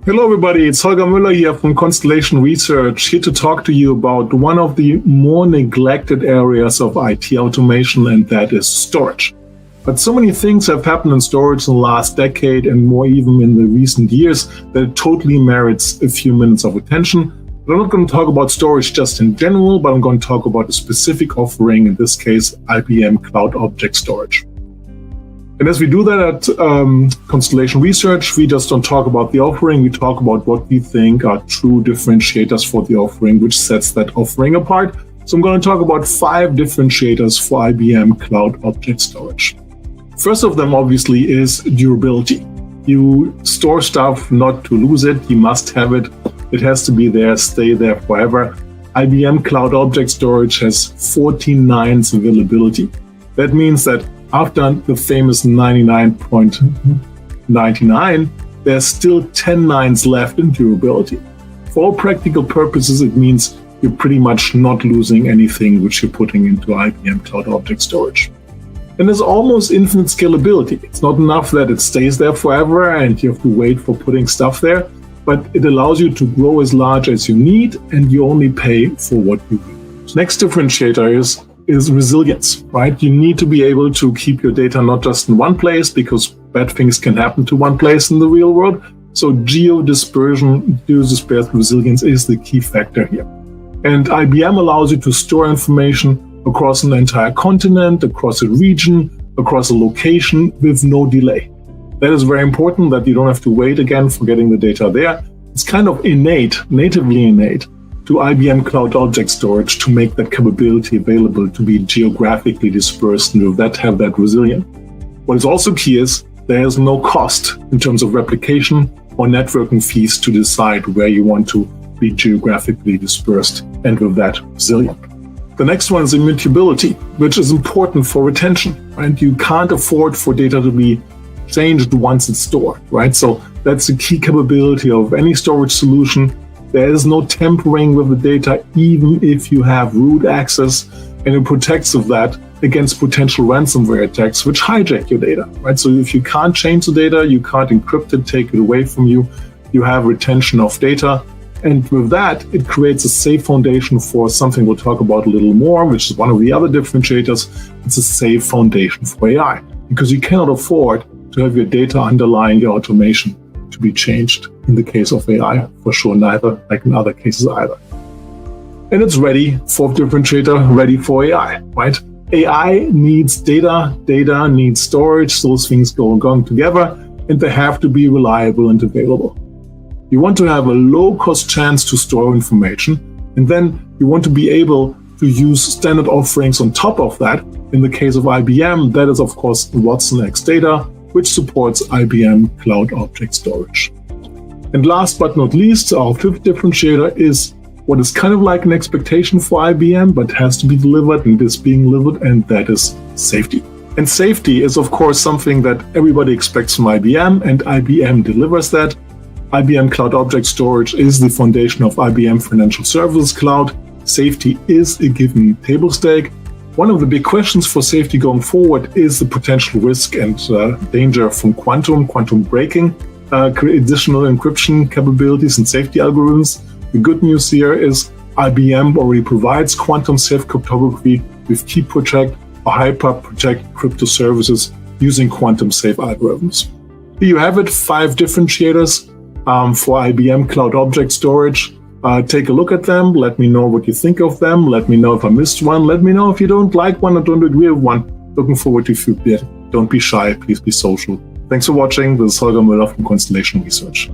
Hello, everybody. It's Holger Müller here from Constellation Research, here to talk to you about one of the more neglected areas of IT automation, and that is storage. But so many things have happened in storage in the last decade and more even in the recent years that it totally merits a few minutes of attention. But I'm not going to talk about storage just in general, but I'm going to talk about a specific offering, in this case, IBM Cloud Object Storage. And as we do that at Constellation Research, we just don't talk about the offering, we talk about what we think are true differentiators for the offering, which sets that offering apart. So I'm going to talk about 5 differentiators for IBM Cloud Object Storage. First of them, obviously, is durability. You store stuff not to lose it, you must have it. It has to be there, stay there forever. IBM Cloud Object Storage has 14 nines availability. That means that after the famous 99.99, there's still 10 nines left in durability. For all practical purposes, it means you're pretty much not losing anything which you're putting into IBM Cloud Object Storage. And there's almost infinite scalability. It's not enough that it stays there forever and you have to wait for putting stuff there, but it allows you to grow as large as you need, and you only pay for what you need. Next differentiator is resilience, right? You need to be able to keep your data not just in one place, because bad things can happen to one place in the real world. So geo-dispersion, geo-dispersed resilience is the key factor here. And IBM allows you to store information across an entire continent, across a region, across a location with no delay. That is very important, that you don't have to wait again for getting the data there. It's kind of natively innate to IBM Cloud Object Storage to make that capability available to be geographically dispersed and with that have that resilience. What is also key is there is no cost in terms of replication or networking fees to decide where you want to be geographically dispersed and with that resilient. The next one is immutability, which is important for retention, right? You can't afford for data to be changed once it's stored, right? So that's the key capability of any storage solution. There is no tampering with the data, even if you have root access, and it protects of that against potential ransomware attacks, which hijack your data, right? So if you can't change the data, you can't encrypt it, take it away from you, you have retention of data. And with that, it creates a safe foundation for something we'll talk about a little more, which is one of the other differentiators. It's a safe foundation for AI, because you cannot afford to have your data underlying your automation to be changed in the case of AI, for sure, neither like in other cases either. And it's ready for differentiator, ready for AI, right? AI needs data, data needs storage, those things go together, and they have to be reliable and available. You want to have a low-cost chance to store information, and then you want to be able to use standard offerings on top of that. In the case of IBM, that is, of course, Watson X Data, which supports IBM Cloud Object Storage. And last but not least, our 5th differentiator is what is kind of like an expectation for IBM, but has to be delivered and is being delivered, and that is safety. And safety is, of course, something that everybody expects from IBM, and IBM delivers that. IBM Cloud Object Storage is the foundation of IBM Financial Services Cloud. Safety is a given table stake. One of the big questions for safety going forward is the potential risk and danger from quantum breaking, additional encryption capabilities and safety algorithms. The good news here is IBM already provides quantum safe cryptography with Key Protect or Hyper Protect crypto services using quantum safe algorithms. Here you have it, 5 differentiators for IBM Cloud Object Storage. Take a look at them. Let me know what you think of them. Let me know if I missed one. Let me know if you don't like one or don't agree with one. Looking forward to feedback. Don't be shy. Please be social. Thanks for watching. This is Holger Müller from Constellation Research.